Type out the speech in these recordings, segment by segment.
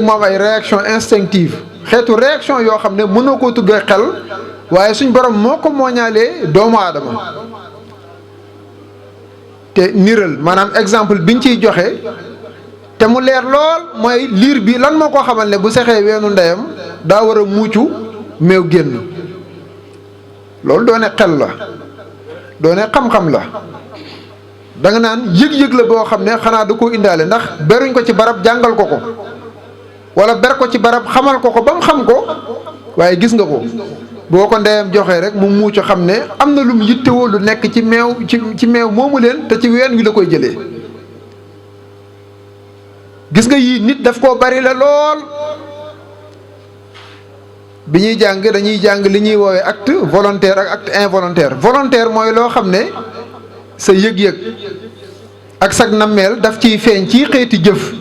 moom ay réaction instinctive xeetu réaction yoo xam ne mënoo koo tuddee xel waaye suñ borom moo ko mooñaalee doomu aadama te niral maanaam exemple biñ ciy joxe te mu leer lool mooy liir bi lan moo ko xamal ne bu sexee weenu ndeyam daa war a muucu meew génn loolu doone xel la doone xam-xam la da nga naan yëg-yëg la boo xam ne xanaa da koo indaale ndax beruñ ko ci barab jàngal ko ko wala ber ko ci barab xamal ko ko ba mu xam ko waaye gis nga ko boo ko ndeyam joxee rek mu muucu xam ne am na lu mu yittewoo lu nekk ci meew ci meew moomu leen te ci ween wi la koy jëlee gis nga yii nit daf koo bari la lool bi ñuy jàng dañuy jàng li ñuy woowee acte volontaire ak acte involontaire volontaire mooy loo xam ne sa yëg-yëg ak sag nammeel daf ciy feeñ ci xeeti jëf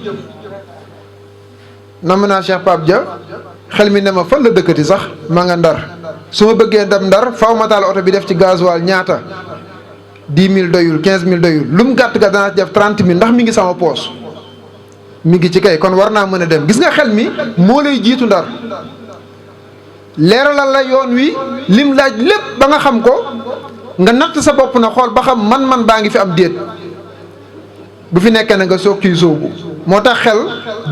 namm naa Cheikh Pape Dia xel mi ne ma fan la dëkkati sax ma nga Ndar su ma bëggee dem Ndar faaw ma taal oto bi def ci gasoil ñaata 10 000 doyul 15 000 doyul lu mu gàtt ga danaa def 30 000 ndax mi ngi sama poos mi ngi ci kay kon war naa mën a dem gis nga xel mi moo lay jiitu Ndar leeralal la yoon wi lim laaj lépp ba nga xam ko nga natt sa bopp na xool ba xam man baa ngi fi am déet bu fi nekkee na nga soog ciy sóobu moo tax xel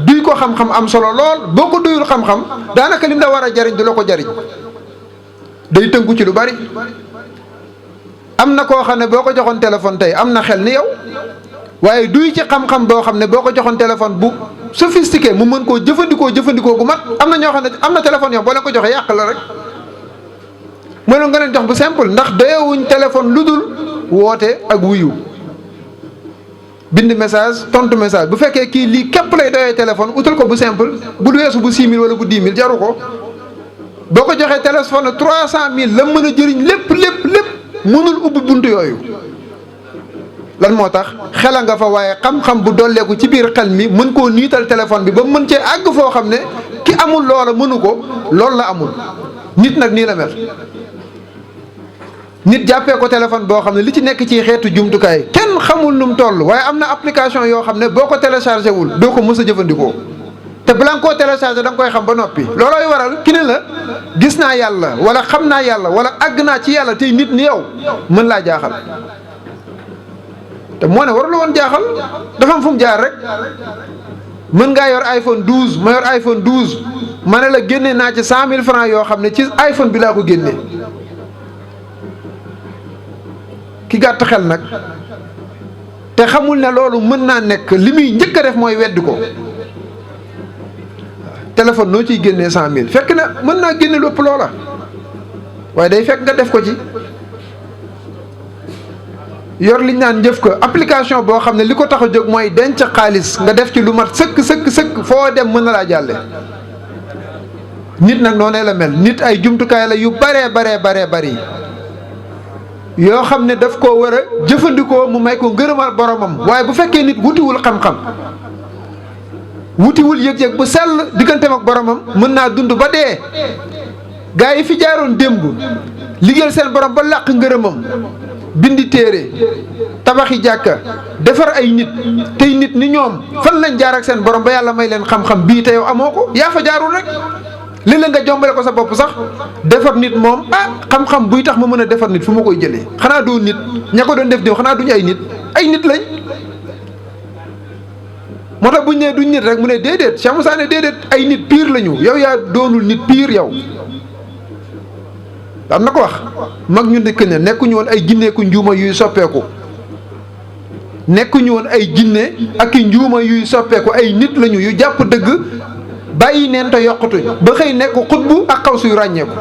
duy ko xam-xam am solo lool boo ko duyul xam-xam daanaka lim la war a jariñ du la ko jariñ day tënku ci lu bari am na koo xam ne boo ko joxoon téléphone tey am na xel ni yow waaye duy ci xam-xam boo xam ne boo ko joxoon téléphone bu sophistiqué mu mën koo jëfandikoo gu mat am na ñoo xam ne am na téléphone yoo boo leen ko joxee yàq la rek mënoon nga leen jox bu simple ndax doyewuñ téléphone lu dul woote ak wuyu bind message tontu message bu fekkee kii lii képp lay doyee téléphone utal ko bu simple bu weesu bu 6 000 wala bu 10 000 jaru ko boo ko joxee téléphone 300 000 la mën a jëriñ lépp mënul ubbi bunt yooyu lan moo tax xela nga fa waaye xam-xam bu dolleeku ci biir xel mi mën koo niital téléphone bi ba mën cee àgg foo xam ne ki amul loola mënu ko loolu la amul nit nag nii la mel nit jàppee ko téléphone boo xam ne li ci nekk ci xeetu jumtukaay kenn xamul nu mu toll waaye am na application yoo xam ne boo ko téléchargé wul doo ko mës a jëfandikoo te balaa nga koo téléchargé da nga koy xam ba noppi loolooy waral ki ne la gis naa yàlla wala xam naa yàlla wala àgg naa ci yàlla tey nit ni yow mën laa jaaxal te moo ne warul woon jaaxal dafa am fu mu jaar rek mën ngaa yor iPhone 12 ma yor iPhone 12 ma ne la génne naa ci 100 000 francs yoo xam ne ci iPhone bi laa ko génne ki gàtt xel nag te xamul ne loolu mën naa nekk li muy njëkk a def mooy weddi ko téléphone noo ciy génnee 100 000 fekk na mën naa génne lu ëpp loola waaye day fekk nga def ko ci yor liñ naan njëf ko application boo xam ne li ko tax a jóg mooy denc xaalis nga def ci lu mat sëkk foo dem mën na laa jàlle nit nag noonee la mel nit ay jumtukaay la yu baree bari yoo xam ne daf koo war a jëfandikoo mu may ko ngërëmal boromam waaye bu fekkee nit wutiwul xam-xam wutiwul yëg-yëg bu sell digganteem ak boromam mën naa dund ba dee gaa yi fi jaaroon démb liggéeyal seen borom ba làq ngërëmam bindi téere tabaxi jàkka defar ay nit tey nit ni ñoom fan lañ jaar ak seen borom ba yàlla may leen xam-xam bii te yow amoo ko yaa fa jaarul rek léeg-léeg nga jombale ko sa bopp sax defar nit moom xam-xam buy tax ma mën a defar nit fu ma koy jëlee xanaa doo nit ña ko doon def déw xanaa duñu ay nit lañ moo tax buñ ne duñ nit rek mu ne déedéet Cheikh Moussa ne déedéet ay nit pire lañu yow yaa doonul nit pire yow daan na ko wax mag ñu nekk ne nekkuñu woon ay jinneeku njuuma yuy soppeeku nekkuñu woon ay jinne ak i njuuma yuy soppeeku ay nit lañu yu jàpp dëgg bàyyi neen te yokkutuñ ba xëy nekk xutbu ak xaw suy ràññeeku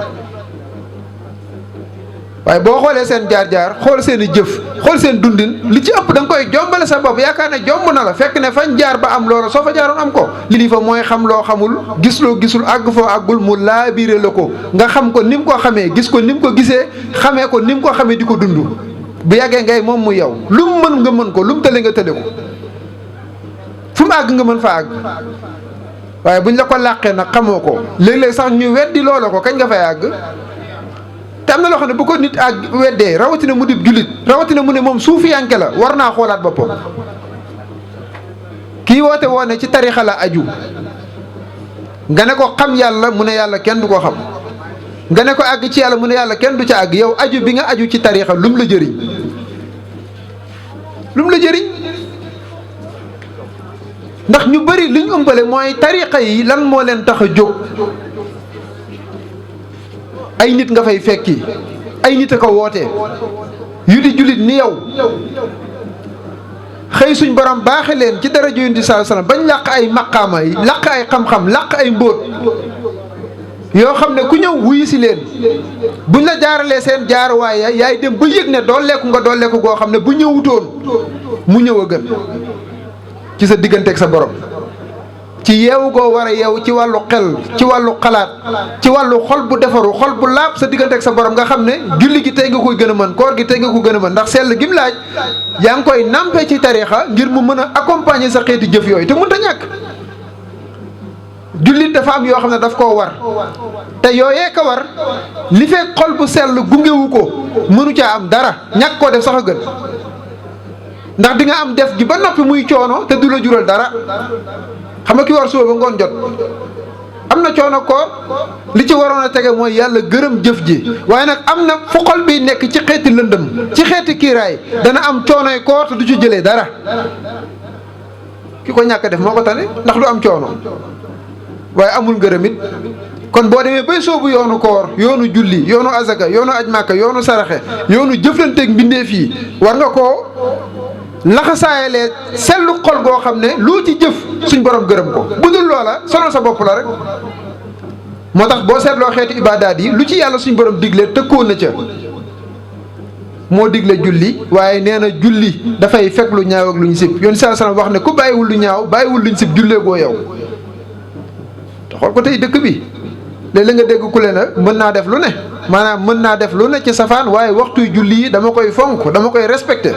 waaye boo xoolee seen jaar-jaar xool seen i jëf xool seen dundin li ci ëpp da nga koy jombale sa bopp yaakaar ne jomb na la fekk ne fañ jaar ba am loola soo fa jaaroon am ko li fa mooy xam loo xamul gis loo gisul àgg foo àggul mu laabiré la ko nga xam ko ni mu ko xamee gis ko ni mu ko gisee xamee ko ni mu ko xamee di ko dund bu yàggee ngay moom mu yow lu mu mën nga mën ko lu mu tële nga tële ko fu mu àgg nga mën fa àgg waaye buñ la ko làqee nag xamoo ko léeg-léeg sax ñu weddi loola ko kañ nga fay àgg te am na loo xam ne bu ko nit ak weddee rawatina mu dib jullit rawatina mu ne moom suufiyanke la war naa xoolaat boppam. kii woote woone ci tarixa la aju nga ne ko xam yàlla mu ne yàlla kenn du ko xam nga ne ko àgg ci yàlla mu ne yàlla kenn du ca àgg yow aju bi nga aju ci tarixa lum la jëriñ lum la jëriñ ndax ñu bari li ñu ëmbale mooy tarixa yi lan moo leen tax a jóg ay nit nga fay fekki ay nit a ko woote yu di jullit ni yow xëy suñ borom baaxe leen ci dara Yonent bi sallallahu alayhi wasallam bañ làq ay maqaama yi làq ay xam-xam làq ay mbóot yoo xam ne ku ñëw wuyu si leen buñ la jaaralee seen jaaruwaay yaay dem ba yëg ne dooleeku nga dooleeku goo xam ne bu ñëwutoon mu ñëw a gën ci sa digganteeg sa borom ci yeewu goo war a yeewu ci wàllu xel ci wàllu xalaat ci wàllu xol bu defaru xol bu laab sa digganteeg sa borom nga xam ne julli gi tey nga koy gën a mën koor gi tey nga ko gën a mën ndax sell gi mu laaj yaa ngi koy nampé ci tariixa ngir mu mën a accompagner sa xeeti jëf yooyu te mënut a ñàkk. jullit dafa am yoo xam ne daf koo war te yooyee ko war li fekk xol bu sell gungewu ko mënu caa am dara ñàkk koo def sax a gën ndax di nga am def gi ba noppi muy coono te du la jural dara. xam nga ki war suba ba ngoon jot am na coono koor li ci waroon a tege mooy yàlla gërëm jëf ji waaye nag am na fu xol bi nekk ci xeeti lëndëm ci xeeti kiiraay dana am coonoy koor te du ci jëlee dara ki ko ñàkk def moo ko tane ndax du am coono waaye amul ngërëm it kon boo demee bay soobu yoonu koor yoonu julli yoonu azaka yoonu aj màkka yoonu saraxe yoonu jëflanteeg mbindeef yi war nga koo laxasaayalee sellu xol goo xam ne loo ci jëf suñ borom gërëm ko bu dul loola sonal sa bopp la rek moo tax boo seetloo xeeti ibaadaat yi lu ci yàlla suñ borom digle tëkkoon na ca moo digle julli waaye nee na julli dafay fekk lu ñaaw ak lu ñu sib yoon saa salaam wax ne ku bàyyiwul lu ñaaw bàyyiwul lu ñu sib jullee goo yow te xool ko tey dëkk bi léeg-léeg nga dégg ku le na mën naa def lu ne maanaam mën naa def lu ne ci safaan waaye waxtuy julli yi dama koy fonk dama koy respecté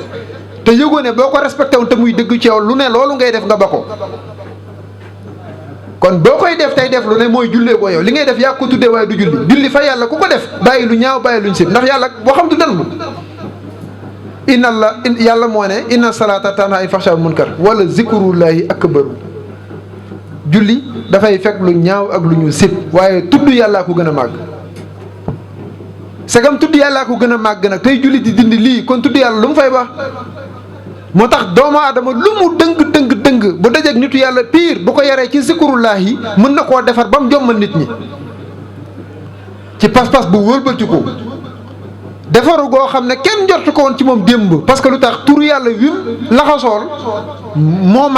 te yëgoo ne boo ko respecté woon te muy dëgg ci yow lu ne loolu ngay def nga ba ko kon boo koy def tey def lu ne mooy jullee boo yow li ngay def yaa ko tuddee waaye du julli fa yàlla ku ko def bàyyi lu ñaaw bàyyi luñ sib ndax yàlla boo xam du danbu yàlla moo ne inna salaata tanhaa anil fahshaa'i wal munkar wala zikrullahi akbaru julli dafay fekk lu ñaaw ak lu ñu sib waaye tudd yàllaa ko gën a màgg segam tudd yàllaa ko gën a màgg nag tey julli di dindi lii kon tudd yàlla lu mu fay baax moo tax doomu aadama lu mu dëng bu dajeek nitu yàlla pire bu ko yaree ci zikrullahi mën na koo defar ba mu jommal nit ñi ci pas-pas bu wëlbati ko defaru goo xam ne kenn njortu ko woon ci moom démb parce que lu tax turu yàlla wim laxasool moo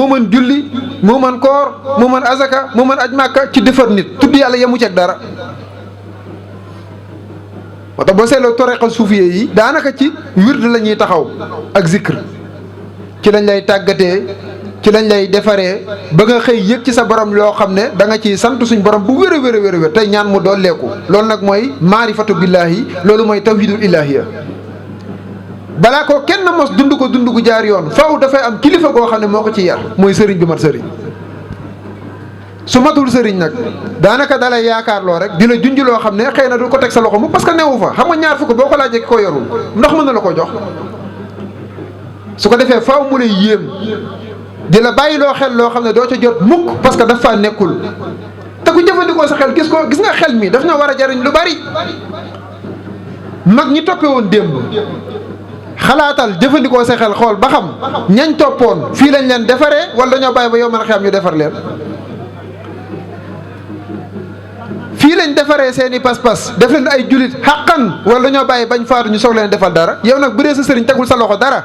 mën julli moo mën koor moo mën azaka moo mën aj màkka ci defar nit tudd yàlla yemu ci ak dara moo tax boo seetloo tariqa suufiye yi daanaka ci wird la ñuy taxaw ak zikr ci lañ lay tàggatee ci lañ lay defaree ba nga xëy yëg ci sa borom loo xam ne da nga ciy sant suñ borom bu wér a wér a wér a wér tey ñaan mu dolleeku loolu nag mooy maarifatu billaahi loolu mooy tawhidul ilaahiya balaa ko kenn mos dund gu jaar yoon faaw dafay am kilifa goo xam ne moo ko ci yar mooy sëriñ bi mat sëriñ su matul sëriñ nag daanaka dalay yaakaar loo rek di la junj loo xam ne xëy na du ko teg sa loxo mu parce que newu fa xam nga ñaar fukk boo ko laajee ki ko yorul ndox mën na la ko jox su ko defee faaw mu lay yéem di la bàyyi loo xel loo xam ne doo ca jot mukk parce que daf faa nekkul te ku jëfandikoo sa xel gis nga xel mi daf ñoo war a jariñ lu bari mag ñi toppee woon démb xalaatal jëfandikoo sa xel xool ba xam ñañ toppoon fii lañ leen defaree wala dañoo bàyyi ba yow mën a xam ñu defar leen fii lañ defaree seeni pas-pas def leen ay julit xàqan wala dañoo bàyyi bañ faatu ñu soog leen defal dara yow nag bu dee sa sëriñ tegul sa loxo dara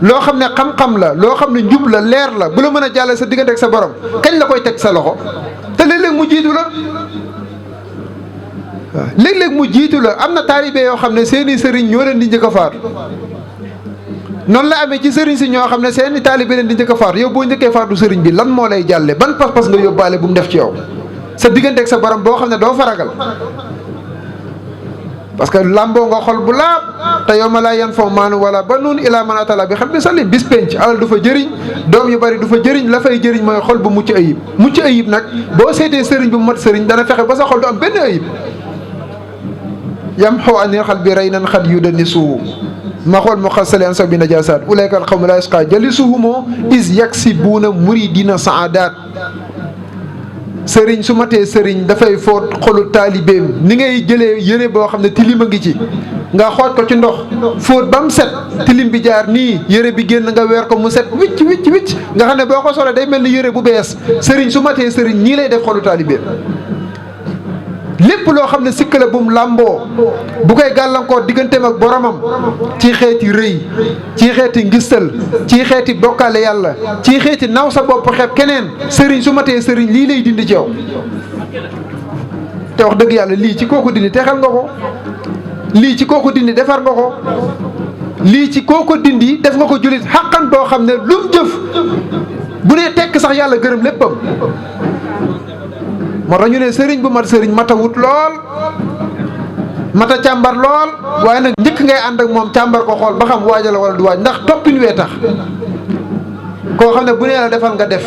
loo xam ne xam-xam la loo xam ne njub la leer la bu la mën a jàllale sa diggante ak sa borom kañ la koy teg sa loxo te léeg-léeg mu jiitu la waaw léeg-léeg mu jiitu la am na taalibe yoo xam ne seeni sëriñ ñoo leen di njëkk a faatu noonu la amee ci sëriñ si ñoo xam ne seeni taalibe leen di njëkk a faatu yow boo njëkkee faatu sëriñ bi lan moo lay jàlle ban pas-pas nga yóbbaale bu mu def ci yow sa diggante ak sa borom boo xam ne doo faragal parce que làmboo nga xol bu laab te yow ma laa yan faw maanu wala ba noonu ilaa man atala bi xam ne salim bis penc alal du fa jëriñ doom yu bari du fa jëriñ la fay jëriñ mooy xol bu mucc ayib nag boo seetee sëriñ bu mat sëriñ dana fexe ba sa xol du am benn ayib yam xaw anil xal bi rey nan xat yu dani suuhu ma xool mu xasali an sabi najasaat ulaykal xawmu la yasqa jalisuhumoo is yaksibuuna muridina saadaat sëriñ su matee sëriñ dafay foot xolu taalibeem ni ngay jëlee yére boo xam ne tilim a ngi ci nga xooj ko ci ndox fóot ba mu set tilim bi jaar nii yére bi génn nga weer ko mu set wicc wicc wicc nga xam ne boo ko solee day mel ni yére bu bees sëriñ su matee sëriñ ñii lay def xolu taalibeem lépp loo xam ne sikk la bu mu làmboo bu koy gàllankoor digganteem ak boromam ci xeeti rëy ci xeeti ngistal ci xeeti bokkaale yàlla ci xeeti naw sa bopp xeeb keneen sëriñ su matee sëriñ lii lay dindi ci yow te wax dëgg yàlla lii ci kooku dindi texal nga ko lii ci kooku dindi defar nga ko lii ci kooku dindi def nga ko jullit xaqan boo xam ne lu mu jëf bu nee tekk sax yàlla gërëm léppam moo tax ñu ne sëriñ bu mat sëriñ mata wut lool mata càmbar lool waaye nag njëkk ngay ànd ak moom càmbar ko xool ba xam waaja la wala du waaj ndax toppin wee tax koo xam ne bu nee la defal nga def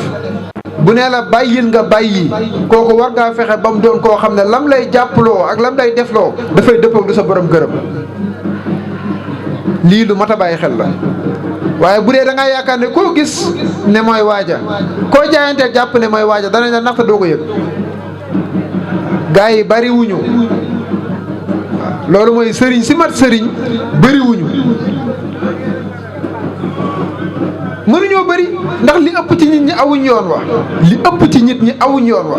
bu nee la bàyyil nga bàyyi kooku war ngaa fexe ba mu doon koo xam ne lam lay jàppaloo ak lam lay defloo dafay dëppoog lu sa borom gërëm lii lu mat a bàyyi xel la waaye bu dee da ngaa yaakaar ne koo gis ne mooy waaja koo jaayanteel jàpp ne mooy waaja danañ la naxta doo ko yëg gaa yi bari wuñu loolu mooy sëriñ si mat sëriñ bari wuñu mënuñoo bëri ndax li ëpp ci nit ñi awuñ yoon wa li ëpp ci nit ñi awuñ yoon wa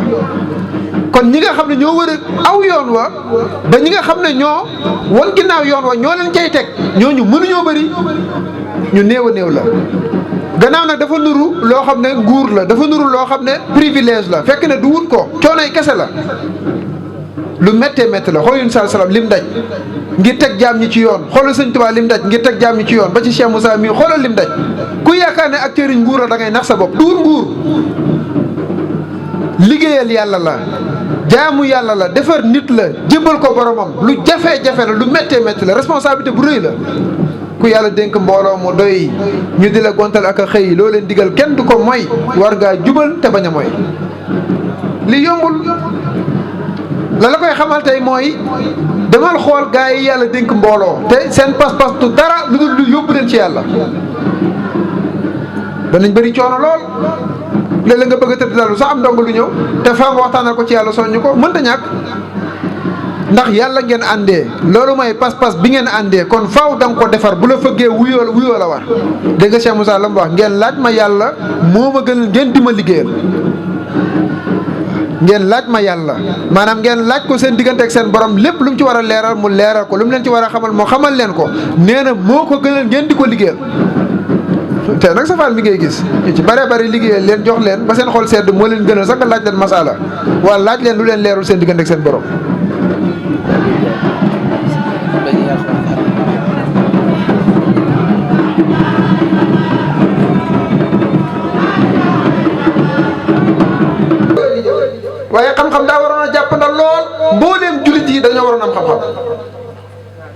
kon ñi nga xam ne ñoo war a aw yoon wa ba ñi nga xam ne ñoo wan ginnaaw yoon wa ñoo leen cay teg ñooñu mënuñoo bëri ñu néew a néew la gannaaw nag dafa nuru loo xam ne nguur la dafa nuru loo xam ne privilège la fekk ne du wut ko coonoy kese la lu méttee métti la xool Yunus salaam lim daj ngir teg jaam ñi ci yoon xoolal Sëñ Tuubaa lim daj ngir teg jaam ñi ci yoon ba ci Cheikh Moussa mii xoolal lim daj ku yaakaar ne ak cëriñ nguur la da ngay nax sa bopp duur nguur liggéeyal yàlla la jaamu yàlla la defar nit la jébbal ko boromam lu jafe-jafe la lu méttee métti la responsabilité bu rëy la ku yàlla dénk mbooloo mu doy ñu di la gontal ak a xëy loo leen digal kenn du ko moy war ngaa jubal te bañ a moy li yombul la koy xamal tey mooy demal xool gaa yi yàlla dénk mbooloo te seen pas-pas du dara lu dul lu yóbbu leen ci yàlla danañ bëri coono lool léeg-léeg nga bëgg a tëdd dalu sax am ndongo lu ñëw te faa nga waxtaanal ko ci yàlla soññu ko mënta ñàkk ndax yàlla ngeen àndee loolu mooy pas-pas bi ngeen àndee kon faaw da nga ko defar bu la fëggee wuyoo la war dégg nga Cheikh Moussa la mu wax ngeen laaj ma yàlla moo ma gënal ngeen di ma liggéeyal ngeen laaj ma yàlla maanaam ngeen laaj ko seen diggante ak seen borom lépp lu mu ci war a leeral mu leeral ko lu mu leen ci war a xamal moo xamal leen ko nee na moo ko gënal ngeen di ko liggéeyal te nag safaan bi ngay gis ñu ci bare bari liggéeyal leen jox leen ba seen xol sedd moo leen gënal sax nga laaj leen masala wala laaj leen lu leen leerul seen diggante ak seen borom waaye xam-xam daa waroon a jàppandal lool mbooleem jullit yi dañoo waroon am xam-xam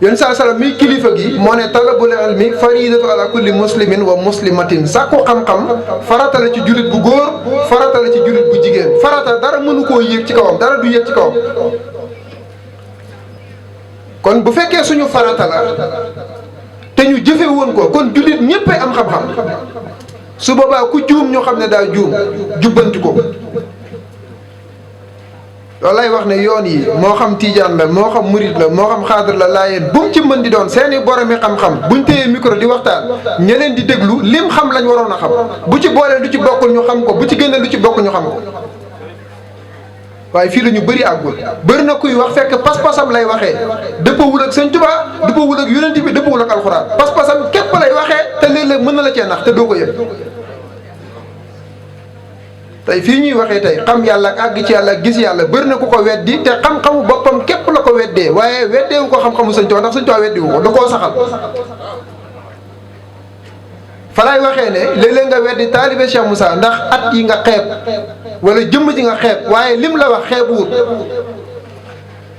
yéen saa salaam mi kilifa gi moo ne talabul ilmi faridatu ala kulli muslimin wa muslimatin sàkku xam-xam farata la ci jullit bu góor farata la ci jullit bu jigéen farata dara mënu koo yéeg ci kawam dara du yéeg ci kawam kon bu fekkee suñu farata la te ñu jëfe woon ko kon jullit ñéppay am xam-xam su boobaa ku juum ñu xam ne daa juum jubbanti ko loolu lay wax ne yoon yi moo xam tiijaan la moo xam murit la moo xam xaadar la laayeen bu mu ci mën di doon seeni boromi xam-xam buñ téyee micro di waxtaan ña leen di déglu lim xam lañ waroon a xam bu ci boolee lu ci bokkul ñu xam ko bu ci génne lu ci bokk ñu xam ko waaye fii la ñu bëri àggul bëri na kuy wax fekk pas-pasam lay waxee dëppawul ak Sëñ Tuubaa dëppawul ak yonent bi dëppawul ak alxuraan pas-pasam képp lay waxee te léeg-léeg mën na la cee nax te doo ko yëg tey fii ñuy waxee tey xam yàlla ak àgg ci yàlla ak gis yàlla bëri na ku ko weddi te xam-xamu boppam képp la ko weddee waaye weddeewu ko xam-xamu Sëñ Tuubaa ndax Sëñ Tuubaa weddiwu ko da koo saxal fa lay waxee ne léeg-léeg nga weddi taalibe Cheikh Moussa ndax at yi nga xeeb wala jëmm ji nga xeeb waaye lim la wax xeebuwut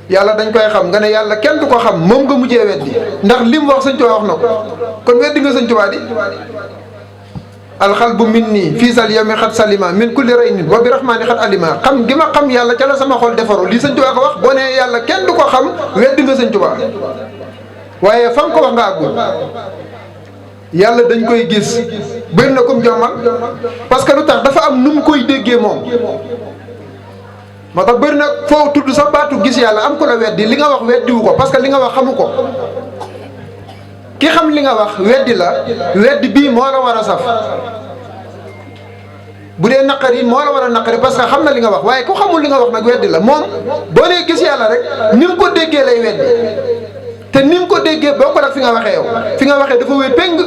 yàlla dañ koy xam nga ne yàlla kenn du ko xam moom nga mujjee weddi ndax lim wax Sëñ Tuubaa wax na ko kon weddi nga Sëñ Tuubaa di alxalbu min nii fii sal yawmi xat salima min kulli raynin wa bi rahmaani xat alima xam gi ma xam yàlla ca la sama xol defaru lii sëñ Tuubaa ko wax boo nee yàlla kenn du ko xam weddi nga sëñ Tuubaa waaye fa nga ko wax nga àggul yàlla dañ koy gis bëri na kum jommal parce que lu tax dafa am nu mu koy déggee moom moo tax bëri na foo tudd sa baatu gis yàlla am ko la weddi li nga wax weddiwu ko parce que li nga wax xamu ko ki xam li nga wax weddi la weddi bii moo la war a saf bu dee naqari moo la war a naqari parce que xam na li nga wax waaye ku xamul li nga wax nag weddi la moom boo nee gis yàlla rek ni mu ko déggee lay weddi te ni mu ko déggee bokkul ak fi nga waxee yow fi nga waxee dafa wéy péng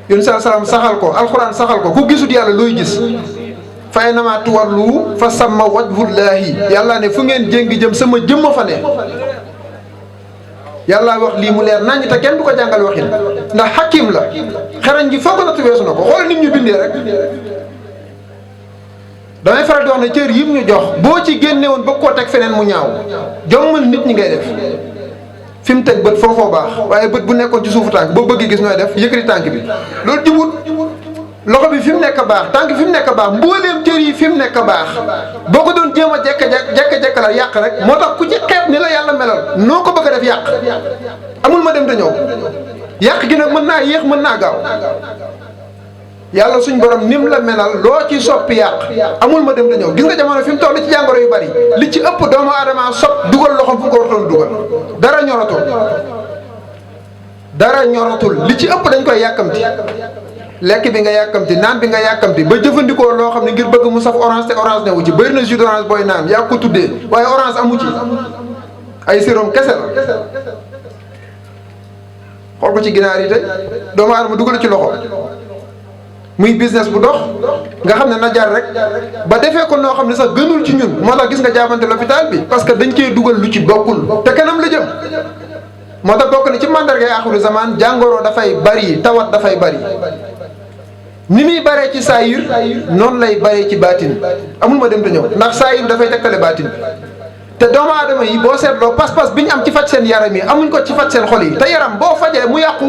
yón saa salaam saxal ko alxuraan saxal ko ku gisut yàlla looy gis fa aynama tuwallu fa samma wajhullaahi yàlla ne fu ngeen jéngi jëm sama jëmma fa ne yàlla wax lii mu leer naññ te kenn du ko jàngal waxin ndax xakim la xarañ gi foog na weesu na ko xool nit ñu bindee rek damay faral di wax ne cër yim ñu jox boo ci génne woon ba koo teg feneen mu ñaaw jommal nit ñi ngay def fi mu teg bët foofoo baax waaye bët bu nekkoon ci suufu tànk boo bëggee gis nooy def yëkkati tànk bi loolu jubut loxo bi fi mu nekk baax tànk fi mu nekk baax mbooleem cër yi fi mu nekk baax boo ko doon jéem a jekk la yàq rek moo tax ku ci xeeb ni la yàlla melal noo ko bëgg a def yàq amul ma dem te ñëw yàq gi nag mën naa yéex mën naa gaaw yàlla suñ borom nim la melal loo ci soppi yàq amul ma dem te ñëw gis nga jamono fi mu toll ci jàngoro yu bari li ci ëpp doomu aadama sopp dugal loxoom fu ko wartoon dugal dara ñoratul li ci ëpp dañ koy yàkkamti lekk bi nga yàkkamti naan bi nga yàkkamti ba jëfandikoo loo xam ne ngir bëgg mu saf orange te orange newu ci bëri na jus d'orange booy naan yaa ko tuddee waaye orange amu ci ay sérum kese la xool ko ci ginaar yi tey doomu aadama dugal ci loxo muy business bu dox nga xam ne na jar rek ba defee ko noo xam ne sax gënul ci ñun moo tax gis nga jaabante l'hôpital bi parce que dañ cee dugal lu ci bokkul te kanam la jëm moo tax bokk na ci mandarga aaxiru zaman jàngoro dafay bari tawat dafay bari ni muy baree ci saayir noonu lay baree ci baatin amul ma dem te ñëw ndax saayir dafay tegtale baatin te doomu aadama yi boo seetloo pas-pas bi ñu am ci faj seen yaram yi amuñ ko ci faj seen xol yi te yaram boo fajee mu yàqu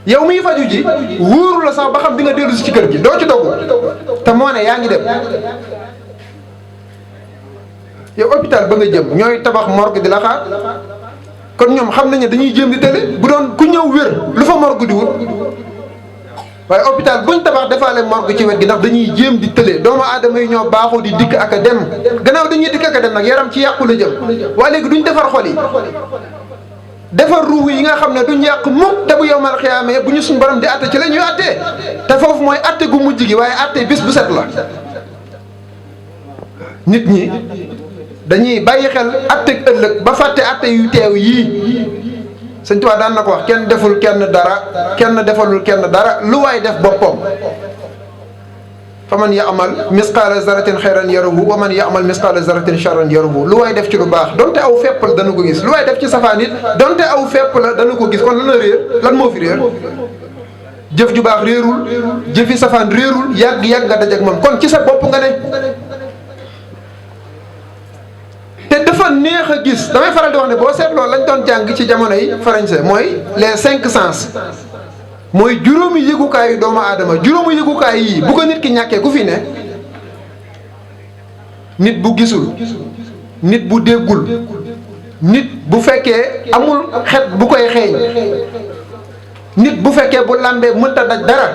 yow miy faju ji wóoru la sax ba xam di nga dellu si ci kër gi doo ci dogu te moo ne yaa ngi dem yow hôpital ba nga jëm ñooy tabax morgue di la xaar kon ñoom xam nañu dañuy jéem di tële bu doon ku ñëw wér lu fa morgue di wut waaye hôpital buñ tabax defaale morgue ci wet gi ndax dañuy jéem di tële doomu aadama yi ñoo baaxoo di dikk ak a dem gannaaw dañuy dikk ak a dem nag yaram ci yàqu la jëm waaye léegi duñ defar xol yi defar ruux yi nga xam ne duñ yàq mukk te bu yowmal xiyaamee bu ñu suñ borom di atte ci la ñuy attee te foofu mooy atte gu mujj gi waaye atte bis bu set la nit ñi dañuy bàyyi xel atte ëllëg ba fàtte atte yu teew yii Sëñ Tuubaa daan na ko wax kenn deful kenn dara kenn defalul kenn dara lu waay def boppam fa man ya'mal misqaala zaratin xayran yarahu wa man ya'mal misqaala zaratin charran yarahu lu waay def ci lu baax donte aw fepp la dana ko gis lu waay def ci safaan it donte aw fepp la dana ko gis kon lan la réer lan moo fi réer jëf ju baax réerul jëfi safaan réerul yàgg-yàgg nga dajeek moom kon ci sa bopp nga ne te dafa neex a gis damay faral di wax ne boo seetloo lañ doon jàng ci jamono yi français mooy les 5 sens mooy juróomi yëgukaayu doomu aadama juróomi yëgukaay yii bu ko nit ki ñàkkee ku fi ne nit bu gisul nit bu déggul nit bu fekkee amul xet bu koy xeeñ nit bu fekkee bu làmbee mënta daj dara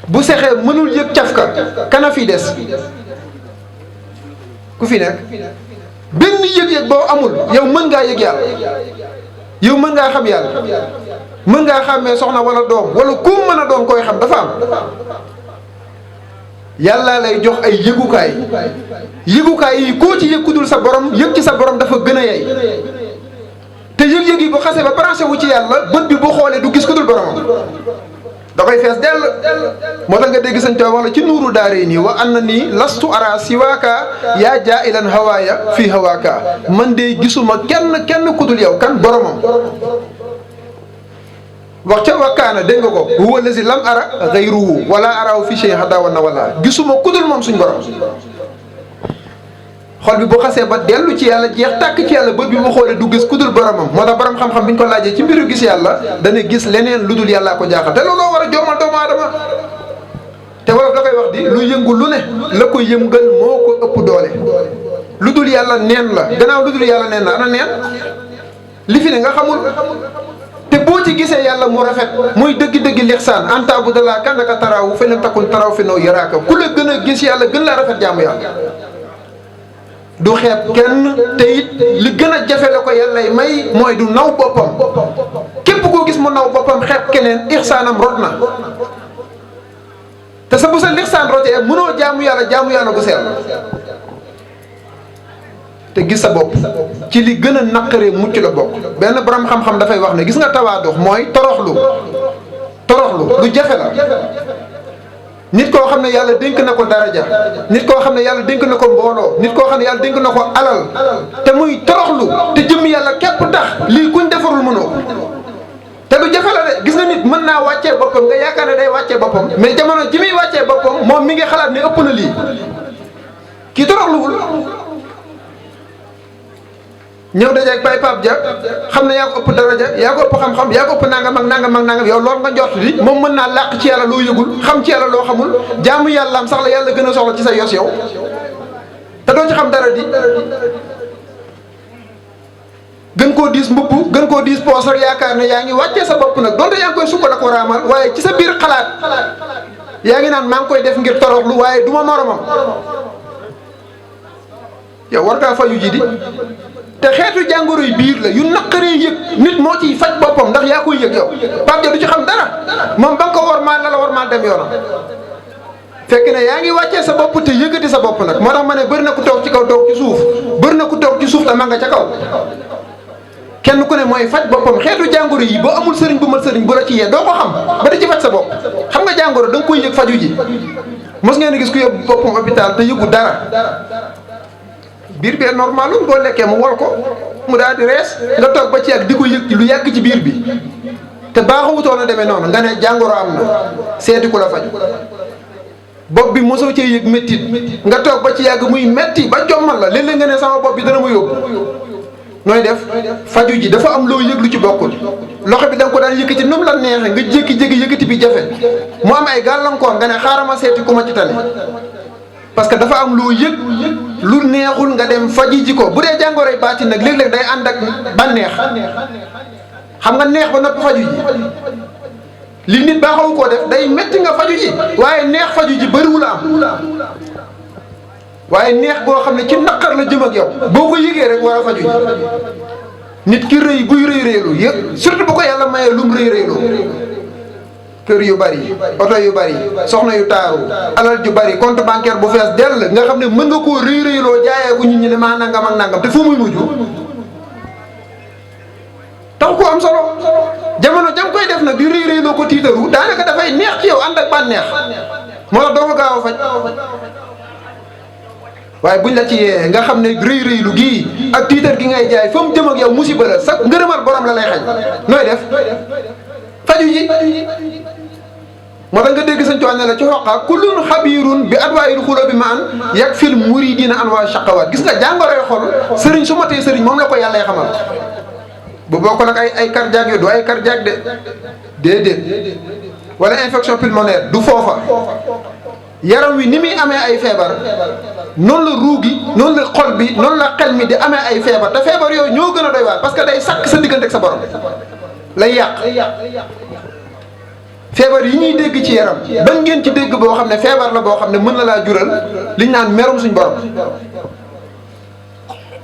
bu sexee mënul yëg cafka kana fi des ku fi nekk benn yëg-yëg boo amul yow mën ngaa yëg yàlla yow mën ngaa xam yàlla mën ngaa xàmmee soxna wala doom wala ku mën a doon koy xam dafa am yàlla lay jox ay yëgukaay yëgukaay yi koo ci yëg sa borom yëg ci sa borom dafa gën a yey te yëg-yëg yi bu xasee ba branché wu ci yàlla bët bi bu xoolee du gis ku dul boromam da koy fees dell moo tax nga dégg Sëñ Tuubaa wax la ci nuuru daaree nii wa anna nii lastu ara siwaaka yaa jaa ilan hawaaya fii hawaaka man de gisuma kenn ku dul yow kan boromam wax ca wakkaana dégg nga ko huwa lazi lam ara gayruhu wala araw fi shay hada wa wala gisuma ku dul moom suñ borom xol bi bu xasee ba dellu ci yàlla jeex tàkk ci yàlla bët bi mu xoolee du gis ku dul boromam. moo tax borom xam-xam bi ñu ko laajee ci mbiru gis yàlla dana gis leneen lu dul yàllaa ko jaaxal te looloo war a jommal doomu aadama. te wolof da koy wax di lu yëngu lu ne la ko yëngal moo ko ëpp doole lu dul yàlla neen la gannaaw lu dul yàlla neen la ana neen li fi ne nga xamul. te boo ci gisee yàlla mu rafet muy dëgg-dëgg lixsaan an ta'budallaha ka'annaka taraahu fa in lam takun taraahu fa innahu yaraaka ku la gën a gis yàlla gën laa rafet jaamu yàlla. du xeeb kenn te it li gën a jafe la ko yàllay may mooy du naw boppam képp koo gis mu naw boppam xeeb keneen ixsaanam rot na te sa bu sa lixsaan rotee mënoo jaamu yàlla bu sell te gis sa bopp ci li gën a naqaree mucc la bokk. benn borom xam-xam dafay wax ne gis nga tawaadux mooy toroxlu lu jafe la. nit koo xam ne yàlla dénk na ko daraja nit koo xam ne yàlla dénk na ko mbooloo nit koo xam ne yàlla dénk na ko alal te muy toroxlu te jëm yàlla képp tax lii kuñ defarul mënoo te lu jafe la de gis nga nit mën naa wàccee boppam nga yaakaar ne day wàccee boppam mais jamono ji muy wàccee boppam moom mi ngi xalaat ne ëpp na lii kii toroxluwul. ñëw dajeeg Baye Pape Dia xam ne yaa ko ëpp daraja yaa ko ëpp xam-xam yaa ko ëpp nangam ak nangam ak nangam yow loolu nga njort di moom mën naa làq ci yàlla loo yëgul xam ci yàlla loo xamul jaamu yàllaam sax la yàlla gën a soxla ci sa yos yow te doo ci xam dara di gën koo diis mbubb gën koo diis poos rek yaakaar ne yaa ngi wàccee sa bopp nag donte yaa ngi koy sukka la ko raamal waaye ci sa biir xalaat yaa ngi naan maa ngi koy def ngir toroxlu waaye du ma moromam yow war ngaa fayu ji di te xeetu jàngoro yi biir la yu naqaree yëg nit moo ciy faj boppam ndax yaa koy yëg yow Pape Dia du ci xam dara moom ba nga ko war maa la war maa dem yoonam fekk ne yaa ngi wàccee sa bopp te yëgati sa bopp nag moo tax ma ne bëri na ku toog ci kaw toog ci suuf bëri na ku toog ci suuf te ma nga ca kaw kenn ku ne mooy faj boppam xeetu jàngoro yi boo amul sëriñ bu mat sëriñ bu la ci yee doo ko xam ba di ci faj sa bopp xam nga jàngoro da nga koy yëg faju ji mos ngeen gis ku yóbbu boppam hôpital te yëgu dara biir bi normalul boo lekkee mu wol ko mu daal di rees nga toog ba ci yàgg di ko yëg lu yàgg ci biir bi te baaxawutoon a demee noonu nga ne jàngoro am na seeti ku la faj bopp bi mosoo cee yëg méttit nga toog ba ci yàgg muy metti ba jommal la léeg-léeg nga ne sama bopp bi dana ma yóbbu nooy def faju ji dafa am loo yëg lu ci bokkul loxo bi da nga ko daan yëkkati nu mu la neexee nga jékki-jékki yëkkati bi jafe mu am ay gàllankoor nga ne xaaral ma seeti ku ma ci tane parce que dafa am loo yëg lu neexul nga dem faji ji ko bu dee jàngoroy baatin nag léeg-léeg day ànd ak bànneex xam nga neex ba noppi faju ji li nit baaxawu koo def day metti nga faju ji waaye neex faju ji bëriwul am waaye neex boo xam ne ci naqar la jëm ak yow boo ko yëgee rek war a faju ji nit ki rëy buy rëy rëylu yëg surtout bu ko yàlla mayee lum rëy rëylu kër yu bari oto yu bari soxna yu taaru alal ju bari compte bancaire bu fees dell nga xam ne mën nga koo rëy rëyloo jaayee ko nit ñi ne maa nangam ak nangam te fu muy mujj tax ko am solo jamono jam koy def nag di rëy rëyloo ko tiitaru daanaka dafay neex ci yow ànd ak bànneex moo tax doo ko gaaw a faj waaye buñ la ci yee nga xam ne rëy rëylu gii ak tiitar gi ngay jaay fa mu jëm ak yow musiba la sax ngërëmal borom la lay xañ nooy def faju ji moo tax nga dégg sañ tuwaan ne la ci xoqaa kullun xabiirun bi adwaayil xuloo bi ma an yag fil muridina anwaa shaqawaat gis nga jàngoroy xol sëriñ su matee sëriñ moom la ko yàlla xamal bu bokk nag ay cardiaque yu du ay cardiaque de déedéet wala infection pulmonaire du foofa yaram wi ni muy amee ay feebar noonu la ruu gi noonu la xol bi noonu la xel mi di amee ay feebar te feebar yooyu ñoo gën a doy waar parce que day sàkk sa diggante ak sa borom lay yàq feebar yi ñuy dégg ci yaram ban ngeen ci dégg boo xam ne feebar la boo xam ne mën na laa jural liñ naan merum suñ borom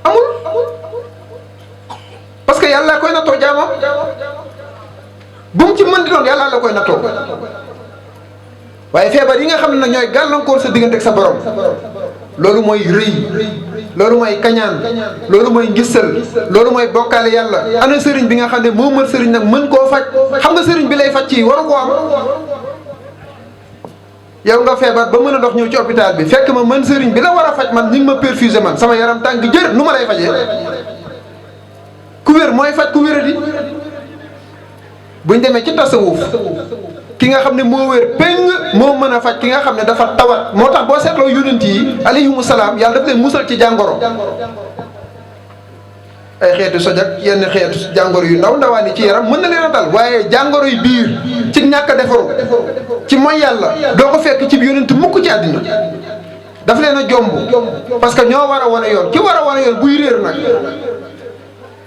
amul parce que yàlla koy nattoo jaamam bu mu ci mën di doon yàlla la koy nattoo waaye feebar yi nga xam ne nag ñooy gàllankoor sa diggante ak sa borom loolu mooy rëy loolu mooy kañaan loolu mooy ngistal loolu mooy bokkaale yàlla ana sëriñ bi nga xam ne moo mën sëriñ nag mën koo faj xam nga sëriñ bi lay faj ci waru koo am yow nga feebar ba mën a dox ñëw ci hôpital bi fekk ma mën sëriñ bi la war a faj man ñu ngi ma perfusé man sama yaram tàng jër nu ma lay fajee ku wér mooy faj ku wéradi buñ demee ci tasawuf ki nga xam ne moo wér péng moo mën a faj ki nga xam ne dafa tawat. moo tax boo seetloo yonent yi alayhimu salaam yàlla daf leen musal ci jàngoro. ay xeetu soj ak yenn xeetu jàngoro yu ndaw ndawaan ci yaram mën na leen a dal waaye jàngoro yu biir ci ñàkk a defaru ci mooy yàlla doo ko fekk ci yonent mukk ci àddina. daf leen a jomb parce que ñoo war a wane yoon ki war a wane yoon buy réer nag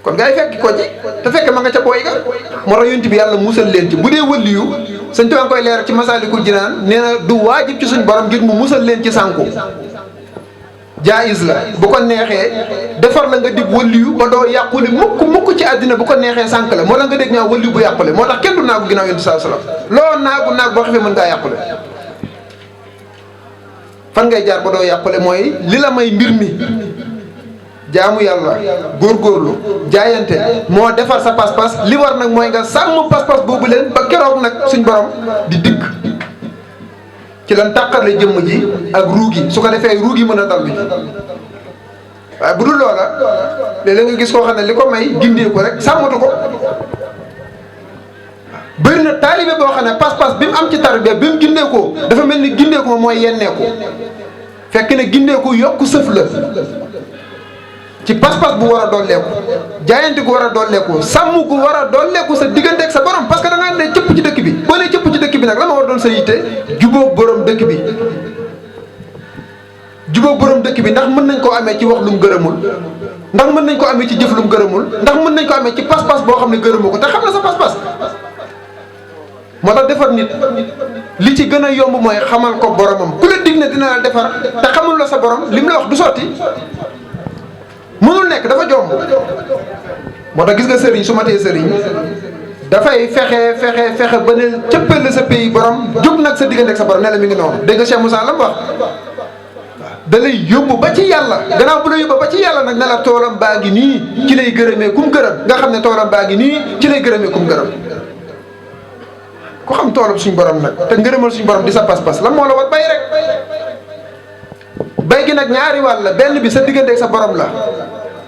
kon ngay fekk ko ci te fekk ma nga ca booy ga. moo tax yonent bi yàlla musal leen ci bu dee wëliyu sëñ Tuubaa koy leer ci Masaalikul Jinaan nee na du waajib ci suñ borom ngir mu musal leen ci sànku. jaayis la bu ko neexee defar la nga dig wëliyu ba doo yàqule mukk ci àddina bu ko neexee sànk la moo la nga dégg ñaa wëliyu bu yàqule moo tax kenn du naagu ginnaaw yonent sallallahu alayhi wasallam loo naag boo xefee mën ngaa yàqule. fan ngay jaar ba doo yàqule mooy li la may mbir mi jaamu yàlla góorgóorlu jaayante moo defar sa pas-pas li war nag mooy nga sàmm pas-pas boobu leen ba keroog nag suñ borom di dikk ci lan tàqarle jëmm ji ak ruu gi su ko defee ruu gi mën a dallu ji waaye bu dul loola léeg-léeg nga gis koo xam ne li ko may gindee ko rek sàmmatu ko. bëri na taalibe boo xam ne pas-pas bi mu am ci tarbiya bi mu gindeekoo dafa mel ni gindeeku ma mooy yenneeku fekk ne gindeeku yokku sëf la ci pas-pas bu war a dolleeku jaayante gu war a dolleeku sàmm gu war a dolleeku sa diggante ak sa borom parce que da ngaa ne cëpp ci dëkk bi boo nee cëpp ci dëkk bi nag la ma war doon sa yitte jubóog borom dëkk bi. jubóog borom dëkk bi ndax mën nañ koo amee ci wax lu mu gërëmul ndax mën nañ ko amee ci jëf lu mu gërëmul ndax mën nañ ko amee ci pas-pas boo xam ne gërëmu ko te xam na sa pas-pas. moo tax defar nit li ci gën a yomb mooy xamal ko boromam ku la dig ne dina la defar te xamul la sa borom lim la wax du sotti mënul nekk dafa jomb. moo tax gis nga sëriñ su ma tee sëriñ dafay fexe ba ne cëppal la sa pays borom jóg nag sa diggante ak sa borom ne la mi ngi noonu dégg nga Cheikh Moussa la mu wax da lay yóbbu ba ci yàlla gannaaw bu la yóbbu ba ci yàlla nag ne la toolam baa ngi nii ci lay gërëmee kum gërëm nga xam ne toolam baa ngi nii ci lay gërëmee kum gërëm. ku xam toolub suñ borom nag te ngërëmal suñ borom di sa pas-pas la moo la war bay rek bay gi nag ñaari wàll la benn bi sa diggante ak sa borom la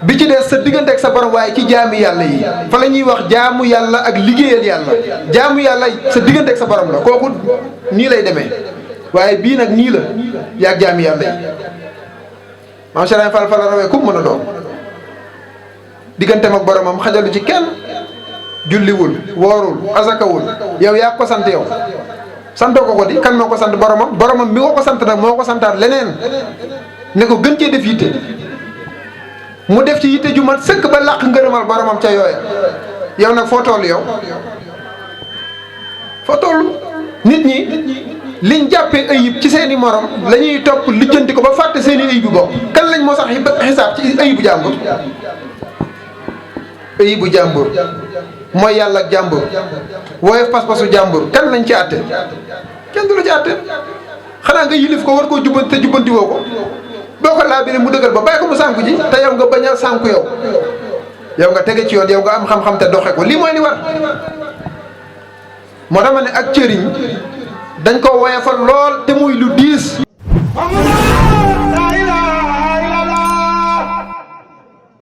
bi ci des sa diggante ak sa borom waaye ci jaami yàlla yi fa la ñuy wax jaamu yàlla ak liggéeyal yàlla jaamu yàlla sa diggante ak sa borom la kooku nii lay demee waaye bii nag nii la yaag jaami yàlla yi maam Serigne Fall fa la rawee kum mën a doon digganteem ak boromam xajalu ci kenn julliwul woorul asakawul yow yaa ko sant yow santoo ko di kan moo ko sant boromam mi ko sant nag moo ko santaat leneen ne ko gën cee def yitte mu def ci yitte ju mat sëkk ba làq ngërëmal boromam ca yooya yow nag foo toll yow foo toll nit ñi liñ jàppee ayib ci seeni morom la ñuy topp lijjanti ko ba fàtte seeni ayibu bopp kan lañ moo sax xisaab ci ayibu jàmbur ayibu jàmbur mooy yàlla ak jàmbur woyof pas-pasu jàmbur kan lañ ci àtte kenn du la ci àtte xanaa nga yilif ko war koo jubbanti te jubbanti woo ko boo ko laabiree mu dëggal ba bàyyi ko mu sànku ji te yow nga bañ a sànku yow nga tege ci yoon yow nga am xam-xam te doxe ko lii mooy li war moo tax ma ne ak cëriñ dañ ko woyofal lool te muy lu